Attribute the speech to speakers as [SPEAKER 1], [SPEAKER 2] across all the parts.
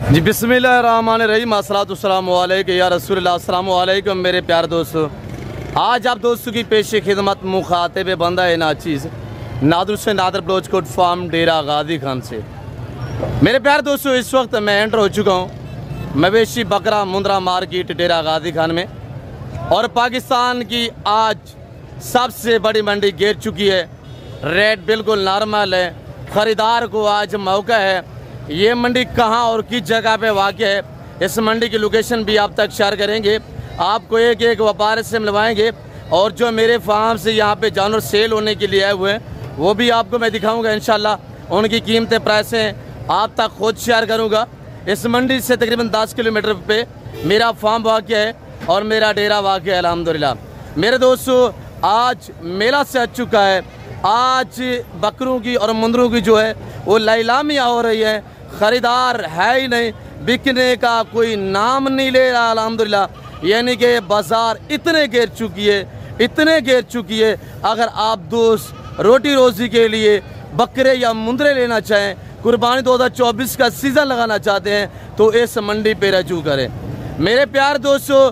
[SPEAKER 1] जी बिस्मिल्लाहिर्रहमानिर्रहीम अस्सलातुस्सलामु अलैका या रसूलल्लाह। अस्सलामु अलैकुम मेरे प्यारे दोस्तों। आज आप दोस्तों की पेश खिदमत मुखातिब बंदा है नाचीज़ नादर से नादर बलोचकोट फार्म डेरा गाजी खान से। मेरे प्यारे दोस्तों, इस वक्त मैं एंटर हो चुका हूँ मवेशी बकरा मुंद्रा मार्केट डेरा गाजी खान में, और पाकिस्तान की आज सबसे बड़ी मंडी गिर चुकी है। रेट बिल्कुल नॉर्मल है, ख़रीदार को आज मौका है। ये मंडी कहाँ और किस जगह पे वाक़ है, इस मंडी की लोकेशन भी आप तक शेयर करेंगे। आपको एक एक व्यापारी से मिलवाएंगे, और जो मेरे फार्म से यहाँ पे जानवर सेल होने के लिए आए हुए हैं वो भी आपको मैं दिखाऊंगा इंशाल्लाह। उनकी कीमतें प्राइसें आप तक खुद शेयर करूँगा। इस मंडी से तकरीबन 10 किलोमीटर पे मेरा फार्म वाक़ है और मेरा डेरा वाक़ है अल्हम्दुलिल्लाह। मेरे दोस्तों, आज मेला से आ चुका है। आज बकरों की और मुंदरों की जो है वो नीलामियाँ हो रही है। ख़रीदार है ही नहीं, बिकने का कोई नाम नहीं ले रहा अल्हम्दुलिल्लाह। यानी कि बाज़ार इतने गिर चुकी है। अगर आप दोस्त रोटी रोज़ी के लिए बकरे या मुंदरे लेना चाहें, कुर्बानी 2024 का सीज़न लगाना चाहते हैं, तो इस मंडी पे रजू करें। मेरे प्यार दोस्तों,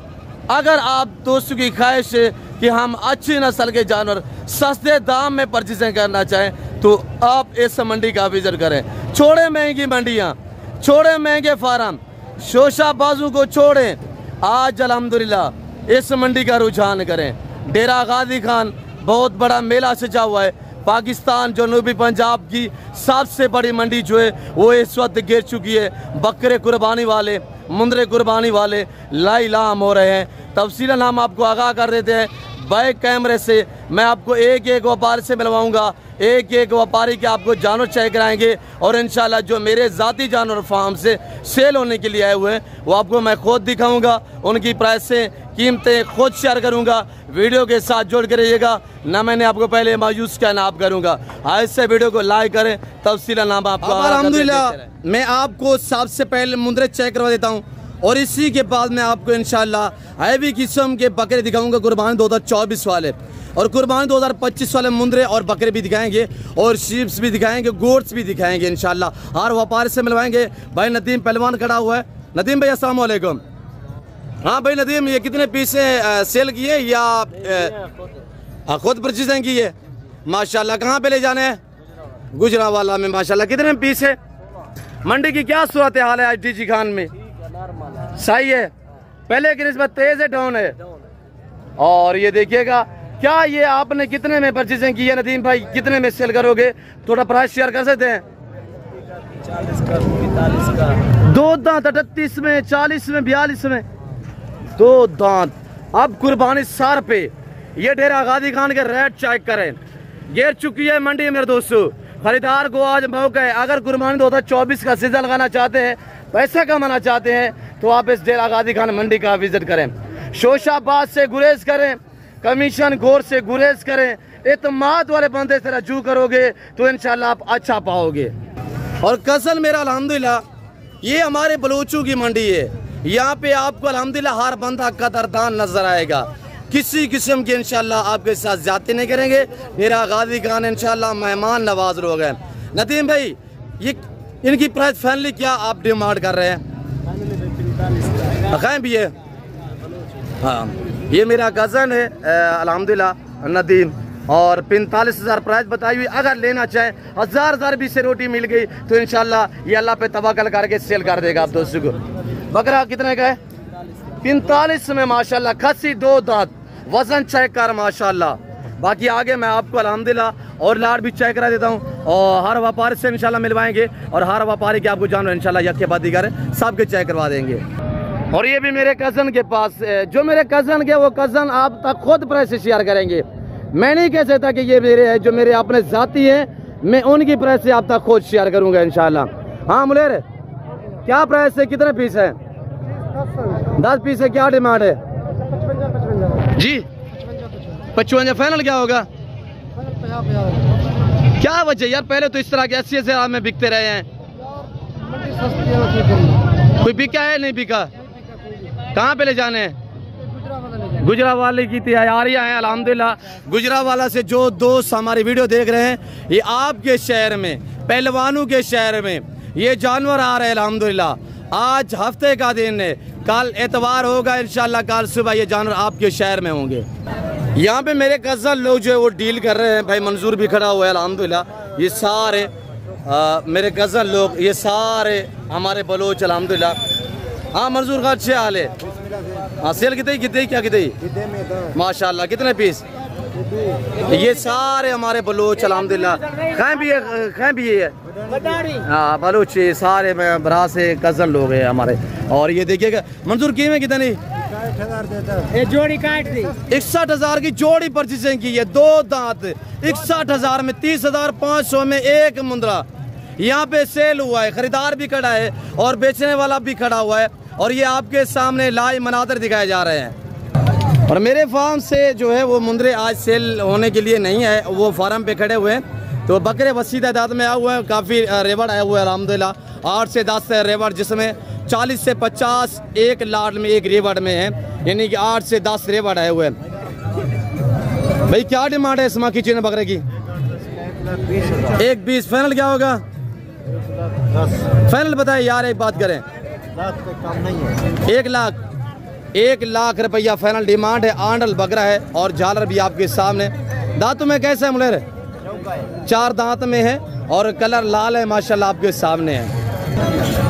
[SPEAKER 1] अगर आप दोस्तों की ख्वाहिश है कि हम अच्छी नस्ल के जानवर सस्ते दाम में परचेजिंग करना चाहें, तो आप इस मंडी का विजिट करें। छोड़े महंगी मंडियाँ, छोड़े महंगे फार्म, शोशाबाजों को छोड़ें। आज अल्हम्दुलिल्लाह इस मंडी का रुझान करें। डेरा गाजी खान बहुत बड़ा मेला सजा हुआ है। पाकिस्तान जनूबी पंजाब की सबसे बड़ी मंडी जो है वो इस वक्त गिर चुकी है। बकरे कुर्बानी वाले, मुंदरे कुर्बानी वाले लाइलाम हो रहे हैं। तफसीलन हम आपको आगाह कर देते हैं। बैक कैमरे से मैं आपको एक एक व्यापारी से मिलवाऊंगा, एक एक व्यापारी के आपको जानवर चेक कराएंगे, और इंशाल्लाह जो मेरे ज़ाती जानवर फार्म से सेल होने के लिए आए हुए हैं वो आपको मैं खुद दिखाऊंगा। उनकी प्राइसें, कीमतें खुद शेयर करूंगा। वीडियो के साथ जोड़ कर रहिएगा ना, मैंने आपको पहले मायूस का नाम करूंगा। आज से वीडियो को लाइक करें। तफसीलन नाम आपको अल्हम्दुलिल्लाह मैं आपको सबसे पहले मुंदरे चेक करवा देता हूँ, और इसी के बाद मैं आपको इंशाल्लाह हैवी किस्म के बकरे दिखाऊंगा, कुर्बानी 2024 वाले, और कुर्बानी 2025 वाले मुंदरे और बकरे भी दिखाएंगे, और शीप्स भी दिखाएंगे, गोट्स भी दिखाएंगे इंशाल्लाह। हर व्यापारी से मिलवाएंगे। भाई नदीम पहलवान खड़ा हुआ है। नदीम भाई अस्सलाम वालेकुम। हाँ भाई नदीम, ये कितने पीस सेल किए या खुद परचेजिंग की है? माशाल्लाह। कहाँ पे ले जाने हैं? गुजरावाला में। माशाल्लाह। कितने पीस है? मंडी की क्या सूरत हाल है आज डीजी खान में? सही है, पहले की निस्बत तेज है, डाउन है। और ये देखिएगा, क्या ये आपने कितने में परचेजिंग की है नदीम भाई? कितने में सेल करोगे? थोड़ा प्राइस शेयर कर सकते हैं?
[SPEAKER 2] 40 का, 45 का,
[SPEAKER 1] 2 दांत 38 में, 40 में, 42 में 2 दांत। अब कुर्बानी 60 पे। ये डेरा गाजी खान के रेट चेक करें। गिर चुकी है मंडी मेरे दोस्तों। खरीदार को आज मौका है। अगर कुर्बानी 2024 का सीजन लगाना चाहते हैं, पैसा कमाना चाहते हैं, तो आप इस डेरा गाजी खान मंडी का विजिट करें। शोशाबाज से गुरेज करें, कमीशन घोर से गुरेज करें। एतमाद वाले बंदे से रजू करोगे तो इंशाल्लाह आप अच्छा पाओगे। और कसल मेरा अल्हम्दुलिल्लाह, ये हमारे बलूचों की मंडी है। यहाँ पे आपको अल्हम्दुलिल्लाह हर बंदा कदरदान नजर आएगा। किसी किस्म के इंशाल्लाह आपके साथ ज्यादती नहीं करेंगे। डेरा गाजी खान इंशाल्लाह मेहमान नवाज लोग हैं। नदीम भाई, ये इनकी प्राइस फाइनली क्या आप डिमांड कर रहे हैं? भी है। हाँ, ये मेरा कज़न है अल्हम्दुलिल्लाह नदीम, और 45,000 प्राइस बताई हुई। अगर लेना चाहे 1000 भी से रोटी मिल गई तो इंशाल्लाह ये अल्लाह पे तवक्कल करके सेल कर देगा आप दोस्तों को। बकरा कितने का है? 45 में माशाल्लाह। खस्सी 2 दांत, वजन चेक कर माशाल्लाह। बाकी आगे मैं आपको अल्हम्दुलिल्लाह और लाड भी चेक करा देता हूँ, और हर व्यापारी से इंशाल्लाह मिलवाएंगे, और हर व्यापारी के आपको जानवर इंशाल्लाह यक के बाद दिगारे सबके चेक करवा देंगे। और ये भी मेरे कज़न के पास, जो मेरे कज़न के वो कज़न आप तक खुद प्राइस शेयर करेंगे। मैं नहीं कह सकता कि ये मेरे है, जो मेरे अपने जाती हैं, मैं उनकी प्राइस से आप तक खुद शेयर करूँगा इंशाल्लाह। हाँ मुलेर, क्या प्राइस है? कितने पीस है? 10 पीस है। क्या डिमांड है जी? 55 फाइनल क्या होगा? क्या वजह यार? पहले तो इस तरह के 80 में बिकते रहे हैं। कोई बिका है? नहीं बिका। कहाँ पे ले जाने हैं? गुजरावाले की तैयारियां हैं अल्हम्दुलिल्लाह। गुजरावाला से जो दोस्त हमारी वीडियो देख रहे हैं, ये आपके शहर में, पहलवानों के शहर में ये जानवर आ रहे हैं अल्हम्दुलिल्लाह। आज हफ्ते का दिन है, कल एतवार होगा इंशाल्लाह, कल सुबह ये जानवर आपके शहर में होंगे। यहाँ पे मेरे कज़न लोग जो है वो डील कर रहे हैं। भाई मंजूर भी खड़ा हुआ है अल्हम्दुलिल्लाह। ये सारे मेरे कज़न लोग, ये सारे हमारे बलोच अल्हम्दुलिल्लाह। हाँ मंजूर का अच्छे हाल है। हाँ सेल कितने क्या कितने माशाल्लाह, कितने पीस? ये सारे हमारे बलोच अल्हम्दुलिल्लाह। खाएं भी है हाँ बलोच, ये सारे में बरा से कज़न लोग हैं हमारे। और ये देखिएगा मंजूर कीमत कितनी?
[SPEAKER 2] 60,000 देता है। जोड़ी काट दी
[SPEAKER 1] 61,000 की जोड़ी परचेसिंग की है, 2 दांत 61,000 में, 30,500 में एक मुंदरा। यहाँ पे सेल हुआ है, खरीदार भी खड़ा है और बेचने वाला भी खड़ा हुआ है। और ये आपके सामने लाइव मनाज़र दिखाए जा रहे हैं। और मेरे फार्म से जो है वो मुंदरे आज सेल होने के लिए नहीं है, वो फार्म पे खड़े हुए हैं। तो बकरे वसी तादाद में आए हुए हैं, काफ़ी रेवड़ आए हुए हैं अल्हम्दुलिल्लाह। 8 से 10 रेवड़, जिसमें 40 से 50 एक लाट में एक रेवड़ में है, यानी कि 8 से 10 रेवड़ आए हुए हैं। भाई क्या डिमांड है इसमा किचन बकरे की? 1,20 फाइनल क्या होगा? फाइनल बताए यार, एक बात करें। 1 लाख रुपया फाइनल डिमांड है। आंडल बकरा है और झालर भी आपके सामने। दांतों में कैसा है मुलेर? 4 दांत में है और कलर लाल है माशाल्लाह, आपके सामने है।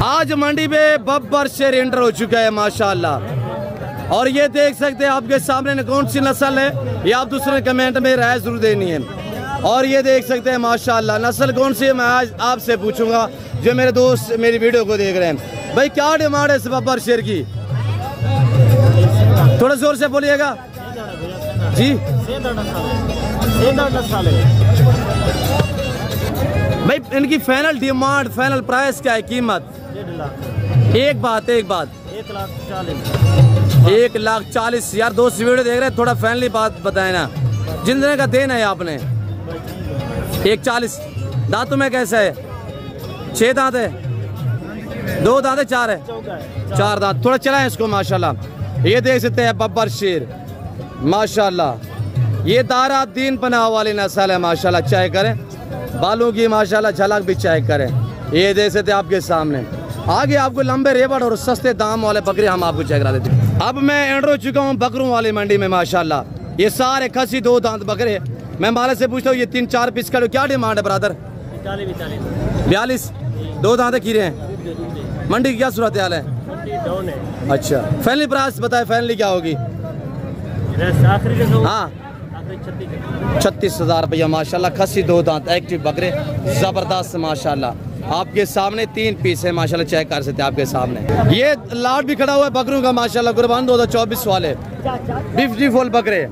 [SPEAKER 1] आज मंडी में बब्बर शेर एंटर हो चुका है माशाल्लाह। और ये देख सकते हैं आपके सामने कौन सी नस्ल है, ये आप दूसरे कमेंट में राय जरूर देनी है। और ये देख सकते हैं माशाल्लाह नस्ल कौन सी है, मैं आज आपसे पूछूंगा जो मेरे दोस्त मेरी वीडियो को देख रहे हैं। भाई क्या डिमांड है इस बब्बर शेर की? थोड़ा जोर से बोलिएगा जी। भाई इनकी फाइनल डिमांड, फाइनल प्राइस क्या है, कीमत? 1 बात 1,40,000 यार। दोस्त वीडियो देख रहे हैं, थोड़ा फाइनली बात बताए ना, जितने का देना है आपने? 1,40। दांतों में कैसा है? 6 दांत है, 2 दांत है, 4 है? 4 दांत। थोड़ा चलाएं इसको माशाल्लाह। ये देख सकते हैं बब्बर शेर माशाल्लाह। ये दारा दीन पनाह वाली नस्ल है माशाल्लाह। चेक करें बालों की माशाल्लाह, झलक भी चेक करें। ये देख सकते हैं आपके सामने। आगे आपको लंबे रेवड़ और सस्ते दाम वाले बकरे हम आपको चेक करा देते हैं। अब मैं एंटर हो चुका हूँ बकरों वाली मंडी में माशाल्लाह। ये सारे खसी 2 दांत बकरे। मैं मालिक से पूछता हूँ ये 3-4 पीस का क्या डिमांड है ब्रदर? 42 2 दांत खीरे हैं। मंडी की क्या सूरत हाल है? अच्छा फाइनली प्राइस बताए, फाइनली क्या होगी? हाँ 36,000 रुपया माशाल्लाह। खसी 2 दांत एक्टिव बकरे जबरदस्त माशाल्लाह। आपके सामने 3 पीस है माशाल्लाह, चेक कर सकते हैं आपके सामने। ये लाट भी खड़ा हुआ है बकरों का माशाल्लाह, कुर्बान 2024 वाले 50 बकरे।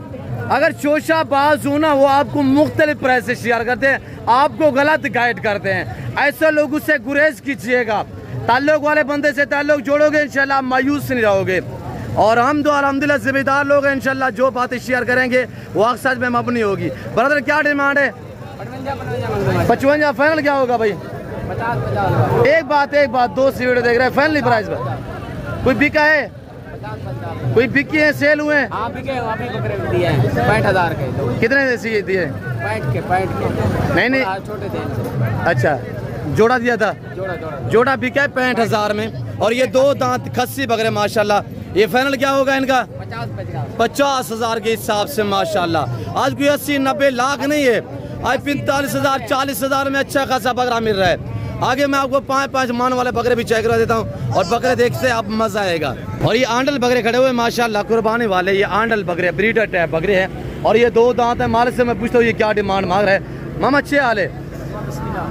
[SPEAKER 1] अगर चोशा बाज हो ना, वो आपको मुख्तलिफ प्राइस से शेयर करते हैं, आपको गलत गाइड करते हैं। ऐसे लोगों से गुरेज कीजिएगा। ताल्लुक वाले बंदे से ताल्लुक जोड़ोगे इंशाल्लाह मायूस नहीं रहोगे। और हम तो अल्हम्दुलिल्लाह जिम्मेदार लोग हैं, इंशाल्लाह जो बातें शेयर करेंगे वो अक्सर में मबनी होगी। ब्रदर क्या डिमांड है? 55 फाइनल क्या होगा भाई? 50। एक बात दोस्त वीडियो देख रहे हैं, फाइनली प्राइस पर कोई बिका है? कोई बिकी है, सेल हुए हैं?
[SPEAKER 2] हाँ बिके, अभी बकरे दिए हैं 65,000 के।
[SPEAKER 1] कितने देसी दिए?
[SPEAKER 2] 65 के
[SPEAKER 1] नहीं
[SPEAKER 2] छोटे थे।
[SPEAKER 1] अच्छा जोड़ा दिया था? जोड़ा बिका है 65,000 में। और ये 2 दांत खस्सी बकरे माशाल्लाह। ये फाइनल क्या होगा इनका? 50,000 के हिसाब से माशाल्लाह। आज कोई 80-90 लाख नहीं है, आज 45,000 40,000 में अच्छा खासा बकरा मिल रहा है। आगे मैं आपको 5 मान वाले बकरे भी चेक करा देता हूँ और बकरे देखते आप मजा आएगा। और ये आंडल बकरे खड़े हुए माशाल्लाह, कुर्बानी वाले। ये आंडल बकरे ब्रीडर टाइप बकरे हैं और ये 2 दांत है। मालिक से मैं पूछता हूँ ये क्या डिमांड मांग रहा है? मामा अच्छे हाल है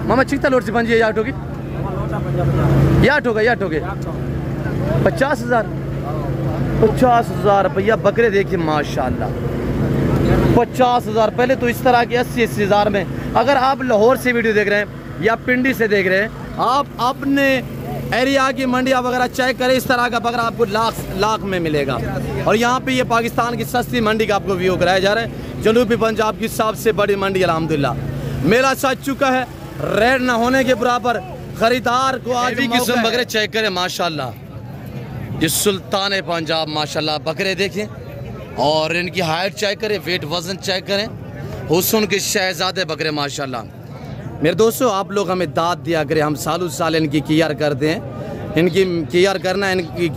[SPEAKER 1] मामा? चिकता लोट से पंजी याट होगी, याट होगा 50,000 रुपया बकरे। देखिए माशाल्लाह 50,000। पहले तो इस तरह के 80,000 में। अगर आप लाहौर से वीडियो देख रहे हैं या पिंडी से देख रहे हैं, आप अपने एरिया की मंडिया वगैरह चेक करें, इस तरह का बकरा आपको लाख में मिलेगा। और यहाँ पे ये पाकिस्तान की सस्ती मंडी का आपको व्यू कराया जा रहा है। जनूबी पंजाब की सबसे बड़ी मंडी अल्हम्दुलिल्लाह। मेला सज चुका है, रेट न होने के बराबर। खरीदार को आज भी किस्म बकरे चेक करें माशाल्लाह। ये सुल्तान पंजाब माशाल्लाह बकरे देखें और इनकी हाइट चेक करें, वेट वजन चेक करें। हुस्न के शहजादे बकरे माशाल्लाह। मेरे दोस्तों आप लोग हमें दाद दिया करें, हम सालों साल इनकी केयर करते हैं। इनकी केयर करना, इनकी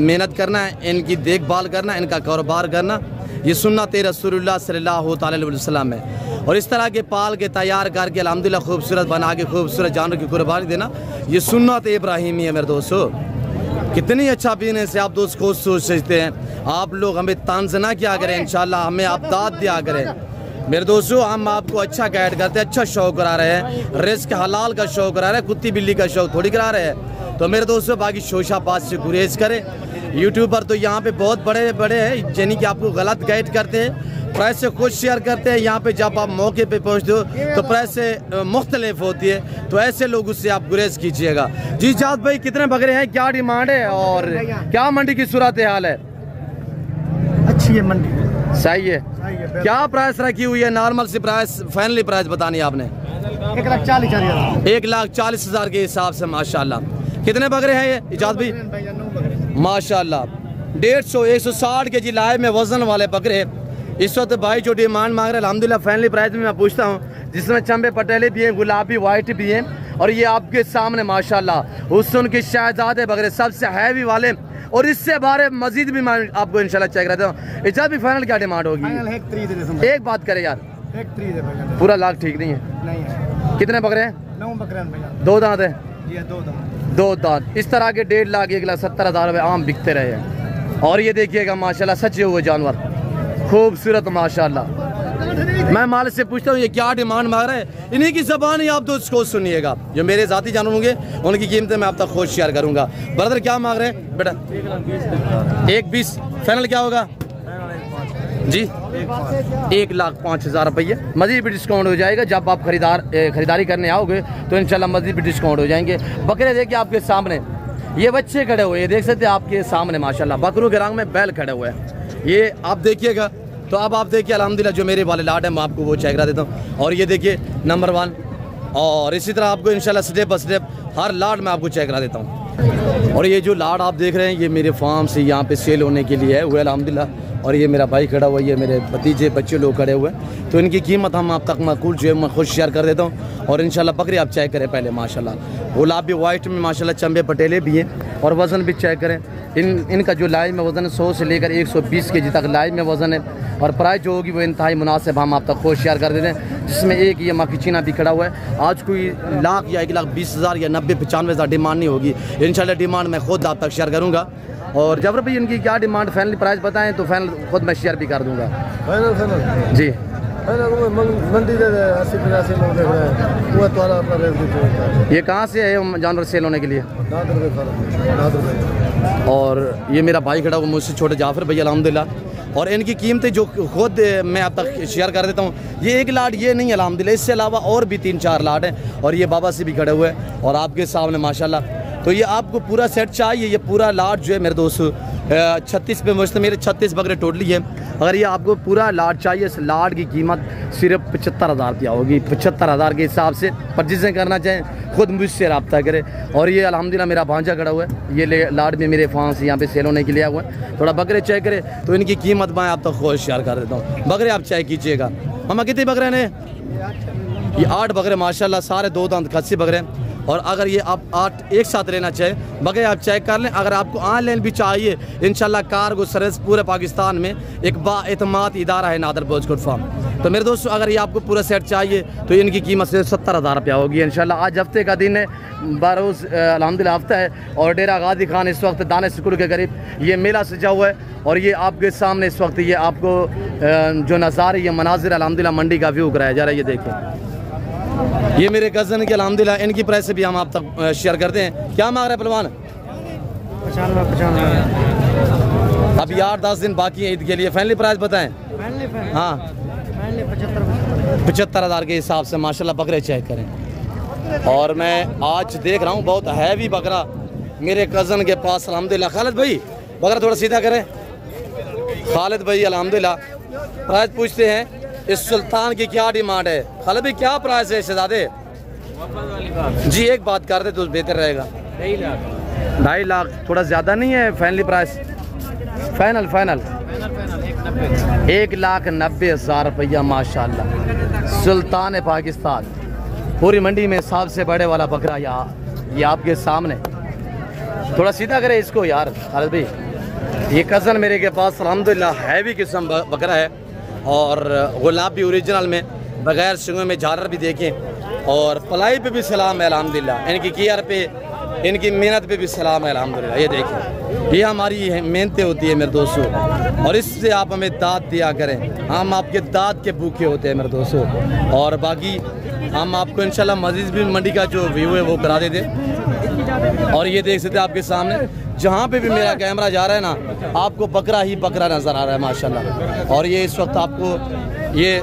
[SPEAKER 1] मेहनत करना, इनकी देखभाल करना, इनका कारोबार करना, ये सुन्नत रसूलुल्लाह सल्लल्लाहु अलैहि वसल्लम है। और इस तरह के पाल के तैयार करके अल्हम्दुलिल्लाह खूबसूरत बना के खूबसूरत जानवर की कुर्बानी देना, ये सुन्नत इब्राहिमी है मेरे दोस्तों। कितनी अच्छा पीने से आप दोस्त खुद सोचते हैं। आप लोग हमें तांज ना किया करें, इंशाल्लाह हमें आप दाद दिया करें मेरे दोस्तों। हम आपको अच्छा गाइड करते हैं, अच्छा शौक करा रहे हैं, रिस्क हलाल का शौक करा रहे हैं, कुत्ती बिल्ली का शौक थोड़ी करा रहे हैं। तो मेरे दोस्तों बाकी शोशाबाज से गुरेज करें। यूट्यूबर तो यहाँ पे बहुत बड़े बड़े हैं यानी कि आपको गलत गाइड करते हैं, प्राइस से खुद शेयर करते हैं। यहाँ पे जब आप मौके पे पहुँचते हो तो प्राइस से मुख्तलिफ होती है, तो ऐसे लोगों से आप गुरेज कीजिएगा। जी जाद भाई कितने बकरे हैं, क्या डिमांड है और क्या मंडी की सूरत हाल है?
[SPEAKER 2] अच्छी है मंडी,
[SPEAKER 1] सही है। क्या प्राइस रखी हुई है? नॉर्मल सी प्राइस, फाइनली प्राइस बतानी है आपने?
[SPEAKER 2] 1,40,000।
[SPEAKER 1] 1,40,000 के हिसाब से माशाल्लाह। कितने बकरे हैं ये इजाद भाई? माशाल्लाह 150 160 के जी लाए में वजन वाले बकरे इस वक्त भाई जो डिमांड मांग रहे हैं अल्हम्दुलिल्लाह फाइनली प्राइस में मैं पूछता हूँ, जिसमें चंबे पटेले भी हैं, गुलाबी वाइट भी हैं, और ये आपके सामने माशाल्लाह हुस्न के शहजादे बकरे सबसे हैवी वाले। और इससे बारे मजीद भी मैं आपको इंशाल्लाह चेक रहता हूँ। इजाद भी फाइनल क्या डिमांड होगी? एक बात करे यार, पूरा लाख ठीक नहीं है। कितने बकरे हैं?
[SPEAKER 2] 9 बकरे हैं।
[SPEAKER 1] 2 दांत है?
[SPEAKER 2] 2
[SPEAKER 1] दांत। इस तरह के 1.5 लाख 1,70,000 रुपये आम बिकते रहे हैं। और ये देखिएगा माशाल्लाह सच्चे हुए जानवर, खूबसूरत माशाल्लाह। मैं मालिक से पूछता हूँ ये क्या डिमांड मांग रहे हैं, इन्हीं की ज़बान ही आप तो इसको सुनिएगा। जो मेरे ज़ाती जानवर होंगे उनकी कीमतें मैं आप तक खुद शेयर करूँगा। ब्रदर क्या मांग रहे हैं बेटा? 1,20 फाइनल क्या होगा जी? 1,05,000 रुपये। मज़ीद भी डिस्काउंट हो जाएगा जब आप खरीदारी करने आओगे, तो इंशाल्लाह मज़ीद भी डिस्काउंट हो जाएंगे। बकरे देखिए आपके सामने, ये बच्चे खड़े हुए हैं, देख सकते हैं आपके सामने माशाल्लाह। बकरों के रंग में बैल खड़े हुए हैं, ये आप देखिएगा। तो अब आप देखिए अल्हम्दुलिल्लाह जो मेरे वाले लाड हैं मैं आपको वो चेक करा देता हूँ। और ये देखिए नंबर 1, और इसी तरह आपको इंशाल्लाह स्टेप बाय स्टेप हर लाड में आपको चेक करा देता हूँ। और ये जो लाड आप देख रहे हैं ये मेरे फार्म से यहाँ पे सेल होने के लिए है हुआ अल्हम्दुलिल्लाह। और ये मेरा भाई खड़ा हुआ है, ये मेरे भतीजे बच्चे लोग खड़े हुए हैं, तो इनकी कीमत हम आप तक माकूल जो है मैं खुद शेयर कर देता हूँ। और इंशाल्लाह बकरी आप चेक करें पहले माशाल्लाह, गुलाबी वाइट में माशाल्लाह चंबे पटेले भी हैं। और वज़न भी चेक करें, इनका जो लाइव में वज़न है 100 से लेकर 120 kg तक लाइव में वज़न है। और प्राइस जो होगी वो इंतहाई मुनासिब हम आप तक खुद शेयर कर देते हैं, जिसमें एक ये मक्खीचीना भी खड़ा हुआ है। आज कोई लाख या 1,20,000 या 90-95,000 डिमांड नहीं होगी, इंशाल्लाह डिमांड मैं खुद आप तक शेयर करूँगा। और जब भाई इनकी क्या डिमांड फाइनली प्राइस बताएं तो फाइनल खुद मैं शेयर भी कर दूँगा।
[SPEAKER 3] फाइनल
[SPEAKER 1] जी
[SPEAKER 3] मंडी दे 80-85 लोग देख रहे हैं, वो तो अपना रेट दीजिए।
[SPEAKER 1] ये कहाँ से है जानवर सेल होने के लिए?
[SPEAKER 3] 10 रुपये।
[SPEAKER 1] और ये मेरा भाई खड़ा हुआ मुझसे छोटे जाफर भैया अल्हम्दुलिल्लाह। और इनकी कीमतें जो खुद मैं अब तक शेयर कर देता हूँ, ये एक लाड ये नहीं अल्हम्दुलिल्लाह, इससे अलावा और भी 3-4 लाड हैं। और ये बाबा से भी खड़े हुए हैं और आपके सामने माशाल्लाह। तो ये आपको पूरा सेट चाहिए, ये पूरा लाड जो है मेरे दोस्त 36 पे मुझसे मेरे 36 बकरे टोटली है। अगर ये आपको पूरा लाड चाहिए, इस लाड की कीमत सिर्फ 75,000 रुपया होगी। 75,000 के हिसाब से परचेजिंग करना चाहें खुद मुझसे रब्ता करें। और ये अल्हम्दुलिल्लाह मेरा भांजा खड़ा हुआ है, ये लाड में मेरे फार्म से यहाँ पे सेल होने के लिए हुआ है। थोड़ा बकरे चेक करें तो इनकी कीमत मैं आप तक खुद शेयर कर देता हूँ। बकरे आप चेक कीजिएगा। मामा कितने बकरे ने? ये 8 बकरे माशाल्लाह, सारे 2 दांत खस्सी बकरे। और अगर ये आप 8 एक साथ लेना चाहें बगैर आप चेक कर लें। अगर आपको ऑनलाइन भी चाहिए इंशाल्लाह कार्गो सर्विस पूरे पाकिस्तान में एक बाएतमाद इदारा है नादर बोझकोट फार्म। तो मेरे दोस्तों अगर ये आपको पूरा सेट चाहिए तो इनकी कीमत सिर्फ 70,000 रुपया होगी इंशाल्लाह। आज हफ्ते का दिन है, बारोज़ अल्हम्दुलिल्लाह हफ्ता है और डेरा गाजी खान इस वक्त दाने स्कूल के करीब ये मेला सजा हुआ है। और ये आपके सामने इस वक्त ये आपको जो नज़ारे ये मनाजिर अल्हम्दुलिल्लाह मंडी का व्यू कराया जा रहा है। ये देखें ये मेरे कज़न के अल्हम्दुलिल्लाह इनकी प्राइस भी हम आप तक शेयर करते हैं। क्या मांग रहे हैं पहलवान? 95। अभी 8-10 दिन बाकी है ईद के लिए, फाइनली प्राइस बताएं। हाँ 75,000 के हिसाब से माशाल्लाह बकरे चेक करें। और मैं आज देख रहा हूँ बहुत हैवी बकरा मेरे कज़न के पास अल्हम्दुलिल्लाह। खालिद भाई बकरा थोड़ा सीधा करें। खालिद भाई अल्हम्दुलिल्लाह प्राइस पूछते हैं इस सुल्तान की क्या डिमांड है? खालिद भाई क्या प्राइस है शहजादे? जी एक बात कर दे तो बेहतर रहेगा। 2.5 लाख थोड़ा ज़्यादा नहीं है? फाइनली प्राइस फाइनल 1,90,000 रुपया माशाल्लाह। सुल्तान पाकिस्तान पूरी मंडी में सबसे बड़े वाला बकरा यहाँ ये आपके सामने थोड़ा सीधा करे इसको यार खालिद भाई। ये कज़न मेरे के पास अल्हम्दुलिल्लाह हैवी किस्म बकरा है और गुलाब भी ओरिजिनल में बगैर सिंगों में झालर भी देखें और पलाई पे भी सलाम है अल्हम्दुलिल्लाह। इनकी केयर पे इनकी मेहनत पे भी सलाम है अल्हम्दुलिल्लाह। ये देखें ये हमारी मेहनतें होती है मेरे दोस्तों और इससे आप हमें दाद दिया करें। हम आपके दाद के भूखे होते हैं मेरे दोस्तों। और बाकी हम आपको इंशाल्लाह मजीद भी मंडी का जो व्यू है वो करा देते। और ये देख सकते हैं आपके सामने जहाँ पे भी मेरा कैमरा जा रहा है ना आपको बकरा ही बकरा नज़र आ रहा है माशाल्लाह। और ये इस वक्त आपको ये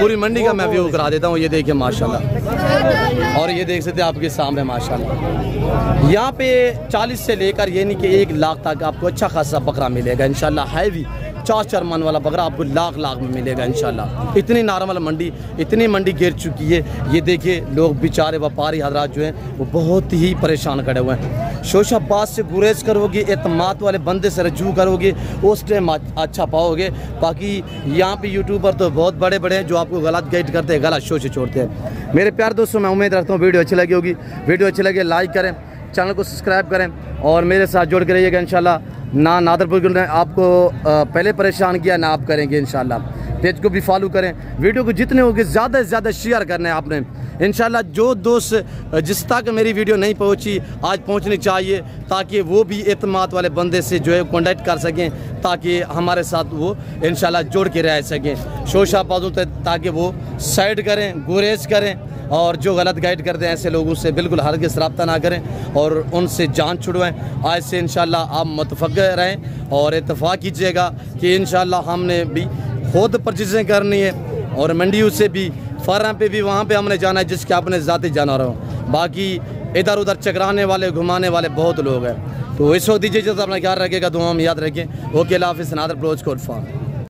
[SPEAKER 1] पूरी मंडी का मैं व्यू करा देता हूँ। ये देखिए माशाल्लाह। और ये देख सकते हैं आपके सामने माशाल्लाह यहाँ पे 40 से लेकर ये नहीं कि 1 लाख तक आपको अच्छा खासा बकरा मिलेगा इंशाल्लाह। हैवी 4 मन वाला बकरा आपको लाख में मिलेगा इंशाल्लाह। इतनी नॉर्मल मंडी इतनी मंडी गिर चुकी है। ये देखिए लोग बेचारे व्यापारी हजरात जो हैं वो बहुत ही परेशान खड़े हुए हैं। शोशाबाद से गुरेज करोगे एतमाद वाले बंदे से रजू करोगे उस टाइम अच्छा पाओगे। बाकी यहाँ पे यूट्यूबर तो बहुत बड़े बड़े हैं जो आपको गलत गाइड करते हैं गलत शो से छोड़ते हैं। मेरे प्यार दोस्तों मैं उम्मीद रखता हूँ वीडियो अच्छी लगी होगी। वीडियो अच्छी लगे लाइक करें चैनल को सब्सक्राइब करें और मेरे साथ जोड़ के रहिएगा इंशाल्लाह। ना नादरपुर ने आपको पहले परेशान किया ना आप करेंगे इंशाल्लाह। पेज को भी फॉलो करें। वीडियो को जितने होंगे ज़्यादा से ज़्यादा शेयर करना है आपने इंशाल्लाह। जो दोस्त जिस तक मेरी वीडियो नहीं पहुंची आज पहुंचनी चाहिए ताकि वो भी एतमाद वाले बंदे से जो है कॉन्टेक्ट कर सकें ताकि हमारे साथ वो इंशाल्लाह जोड़ के रह सकें। शोशाबाजों ताकि वो साइड करें गुरेज करें और जो गलत गाइड करते हैं ऐसे लोगों से बिल्कुल हरगिज़ रब्ता ना करें और उनसे जान छुड़वाएं। आज से इंशाल्लाह आप मुतफ़क़ रहें और इत्तफ़ाक़ कीजिएगा कि इंशाल्लाह हमने भी खुद परचेज़िंग करनी है और मंडियों से भी फार्म पे भी वहाँ पे हमने जाना है जिसके अपने ज़ाती जानवर हों। बाकी इधर उधर चकराने वाले घुमाने वाले बहुत लोग हैं। तो इस वक्त दीजिए जब अपना ख्याल रखेगा दुआ में याद रखें। ओके अल्लाह हाफ़िज़। नादर ब्लोच कोट फार्म।